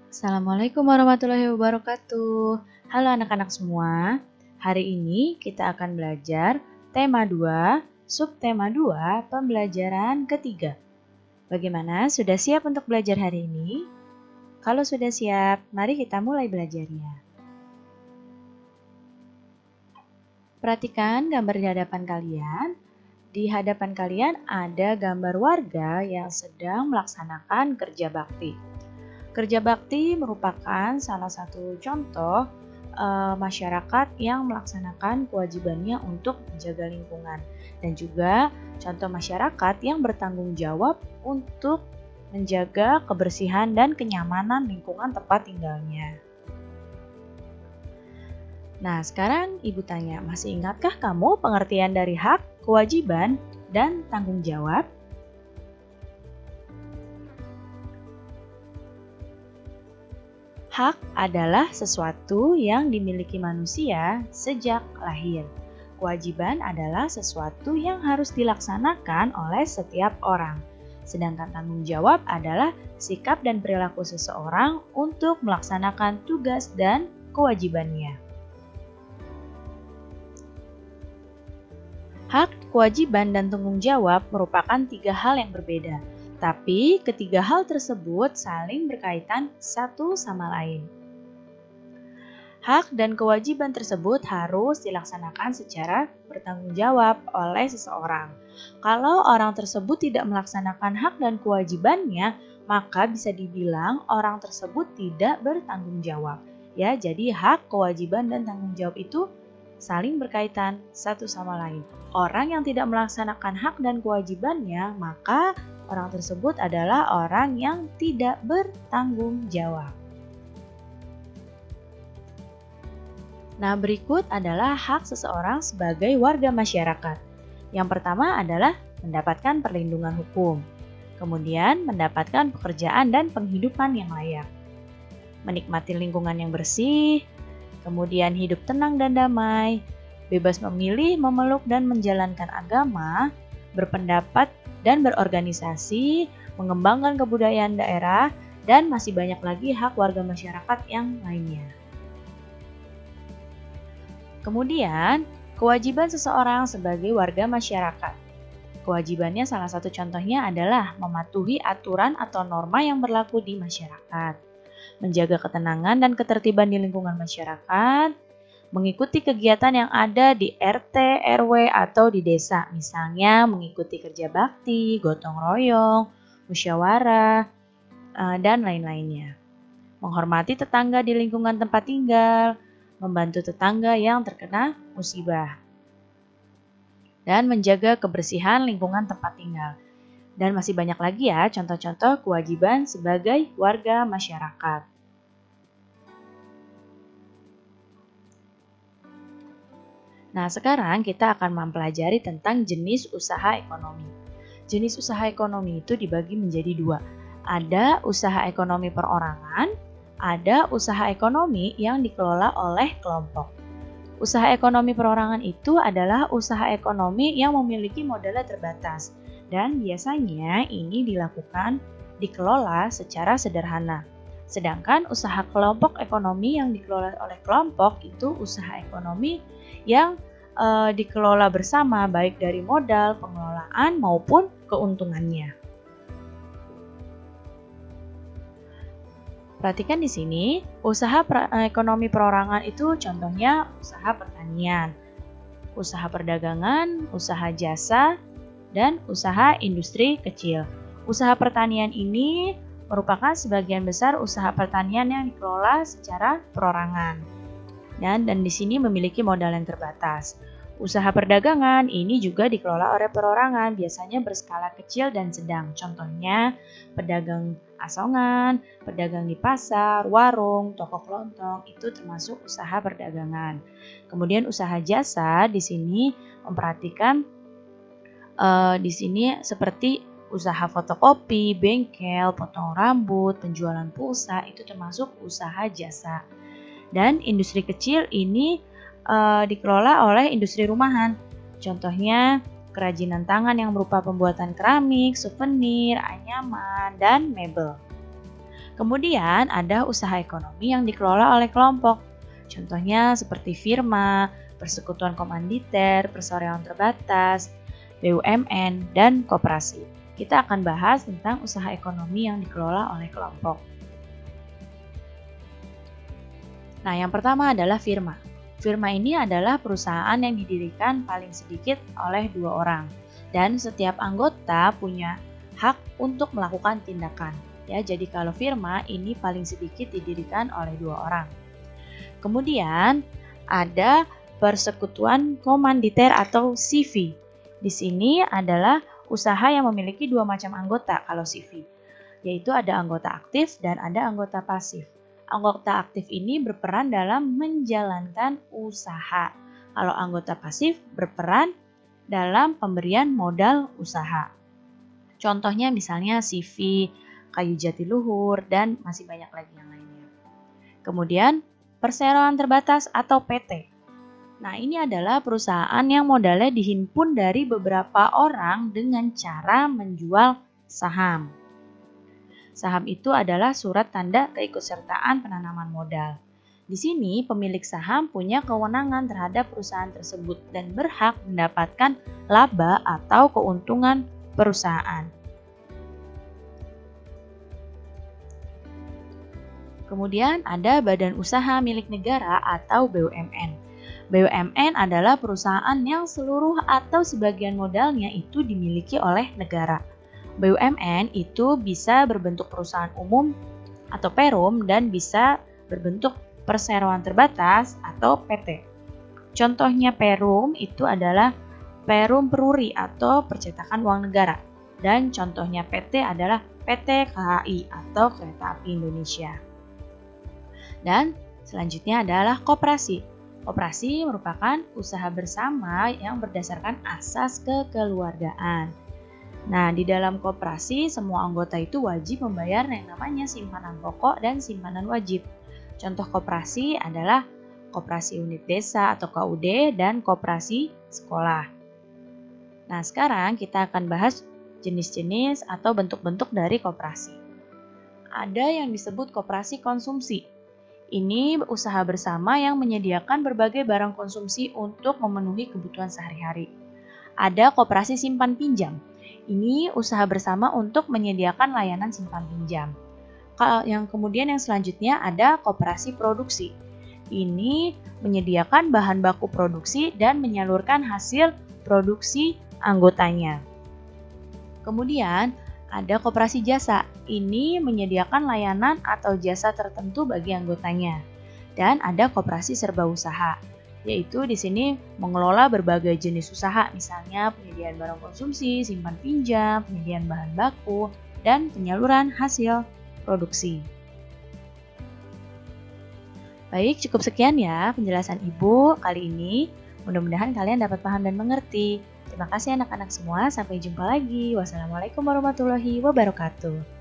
Assalamualaikum warahmatullahi wabarakatuh. Halo anak-anak semua. Hari ini kita akan belajar tema 2, subtema 2, pembelajaran ketiga. Bagaimana? Sudah siap untuk belajar hari ini? Kalau sudah siap, mari kita mulai belajarnya. Perhatikan gambar di hadapan kalian. Di hadapan kalian ada gambar warga yang sedang melaksanakan kerja bakti. Kerja bakti merupakan salah satu contoh masyarakat yang melaksanakan kewajibannya untuk menjaga lingkungan dan juga contoh masyarakat yang bertanggung jawab untuk menjaga kebersihan dan kenyamanan lingkungan tempat tinggalnya. Nah, sekarang Ibu tanya, masih ingatkah kamu pengertian dari hak, kewajiban, dan tanggung jawab? Hak adalah sesuatu yang dimiliki manusia sejak lahir. Kewajiban adalah sesuatu yang harus dilaksanakan oleh setiap orang. Sedangkan tanggung jawab adalah sikap dan perilaku seseorang untuk melaksanakan tugas dan kewajibannya. Hak, kewajiban, dan tanggung jawab merupakan tiga hal yang berbeda. Tapi ketiga hal tersebut saling berkaitan satu sama lain. Hak dan kewajiban tersebut harus dilaksanakan secara bertanggung jawab oleh seseorang. Kalau orang tersebut tidak melaksanakan hak dan kewajibannya, maka bisa dibilang orang tersebut tidak bertanggung jawab. Ya, jadi hak, kewajiban, dan tanggung jawab itu saling berkaitan satu sama lain. Orang yang tidak melaksanakan hak dan kewajibannya, maka orang tersebut adalah orang yang tidak bertanggung jawab. Nah, berikut adalah hak seseorang sebagai warga masyarakat. Yang pertama adalah mendapatkan perlindungan hukum. Kemudian, mendapatkan pekerjaan dan penghidupan yang layak. Menikmati lingkungan yang bersih, kemudian hidup tenang dan damai, bebas memilih, memeluk, dan menjalankan agama, berpendapat dan berorganisasi, mengembangkan kebudayaan daerah, dan masih banyak lagi hak warga masyarakat yang lainnya. Kemudian, kewajiban seseorang sebagai warga masyarakat. Kewajibannya salah satu contohnya adalah mematuhi aturan atau norma yang berlaku di masyarakat, menjaga ketenangan dan ketertiban di lingkungan masyarakat, mengikuti kegiatan yang ada di RT, RW, atau di desa, misalnya mengikuti kerja bakti, gotong royong, musyawarah, dan lain-lainnya. Menghormati tetangga di lingkungan tempat tinggal, membantu tetangga yang terkena musibah, dan menjaga kebersihan lingkungan tempat tinggal. Dan masih banyak lagi ya contoh-contoh kewajiban sebagai warga masyarakat. Nah, sekarang kita akan mempelajari tentang jenis usaha ekonomi. Jenis usaha ekonomi itu dibagi menjadi dua. Ada usaha ekonomi perorangan, ada usaha ekonomi yang dikelola oleh kelompok. Usaha ekonomi perorangan itu adalah usaha ekonomi yang memiliki modal terbatas. Dan biasanya ini dikelola secara sederhana. Sedangkan usaha kelompok ekonomi yang dikelola oleh kelompok itu usaha ekonomi yang dikelola bersama baik dari modal, pengelolaan maupun keuntungannya. Perhatikan di sini, usaha ekonomi perorangan itu contohnya usaha pertanian, usaha perdagangan, usaha jasa, dan usaha industri kecil. Usaha pertanian ini merupakan sebagian besar usaha pertanian yang dikelola secara perorangan. Dan di sini memiliki modal yang terbatas. Usaha perdagangan ini juga dikelola oleh perorangan, biasanya berskala kecil dan sedang. Contohnya pedagang asongan, pedagang di pasar, warung, toko kelontong, itu termasuk usaha perdagangan. Kemudian usaha jasa di sini memperhatikan di sini seperti usaha fotokopi, bengkel, potong rambut, penjualan pulsa, itu termasuk usaha jasa. Dan industri kecil ini dikelola oleh industri rumahan. Contohnya kerajinan tangan yang berupa pembuatan keramik, souvenir, anyaman, dan mebel. Kemudian ada usaha ekonomi yang dikelola oleh kelompok. Contohnya seperti firma, persekutuan komanditer, perseroan terbatas, BUMN, dan koperasi. Kita akan bahas tentang usaha ekonomi yang dikelola oleh kelompok. Nah, yang pertama adalah firma. Firma ini adalah perusahaan yang didirikan paling sedikit oleh 2 orang, dan setiap anggota punya hak untuk melakukan tindakan. Ya, jadi kalau firma ini paling sedikit didirikan oleh 2 orang. Kemudian ada persekutuan komanditer atau CV. Di sini adalah usaha yang memiliki 2 macam anggota kalau CV, yaitu ada anggota aktif dan ada anggota pasif. Anggota aktif ini berperan dalam menjalankan usaha. Kalau anggota pasif berperan dalam pemberian modal usaha. Contohnya misalnya CV, Kayu Jatiluhur, dan masih banyak lagi yang lainnya. Kemudian perseroan terbatas atau PT. Nah, ini adalah perusahaan yang modalnya dihimpun dari beberapa orang dengan cara menjual saham. Saham itu adalah surat tanda keikutsertaan penanaman modal. Di sini, pemilik saham punya kewenangan terhadap perusahaan tersebut dan berhak mendapatkan laba atau keuntungan perusahaan. Kemudian ada badan usaha milik negara atau BUMN. BUMN adalah perusahaan yang seluruh atau sebagian modalnya itu dimiliki oleh negara. BUMN itu bisa berbentuk perusahaan umum atau perum dan bisa berbentuk perseroan terbatas atau PT. Contohnya perum itu adalah Perum Peruri atau percetakan uang negara. Dan contohnya PT adalah PT KAI atau Kereta Api Indonesia. Dan selanjutnya adalah koperasi. Koperasi merupakan usaha bersama yang berdasarkan asas kekeluargaan. Nah, di dalam koperasi, semua anggota itu wajib membayar yang namanya simpanan pokok dan simpanan wajib. Contoh koperasi adalah koperasi unit desa atau KUD dan koperasi sekolah. Nah, sekarang kita akan bahas jenis-jenis atau bentuk-bentuk dari koperasi. Ada yang disebut koperasi konsumsi. Ini usaha bersama yang menyediakan berbagai barang konsumsi untuk memenuhi kebutuhan sehari-hari. Ada koperasi simpan pinjam. Ini usaha bersama untuk menyediakan layanan simpan pinjam. Yang selanjutnya ada koperasi produksi. Ini menyediakan bahan baku produksi dan menyalurkan hasil produksi anggotanya. Kemudian ada koperasi jasa. Ini menyediakan layanan atau jasa tertentu bagi anggotanya. Dan ada koperasi serba usaha, yaitu di sini mengelola berbagai jenis usaha, misalnya penyediaan barang konsumsi, simpan pinjam, penyediaan bahan baku, dan penyaluran hasil produksi. Baik, cukup sekian ya penjelasan Ibu kali ini. Mudah-mudahan kalian dapat paham dan mengerti. Terima kasih anak-anak semua, sampai jumpa lagi. Wassalamualaikum warahmatullahi wabarakatuh.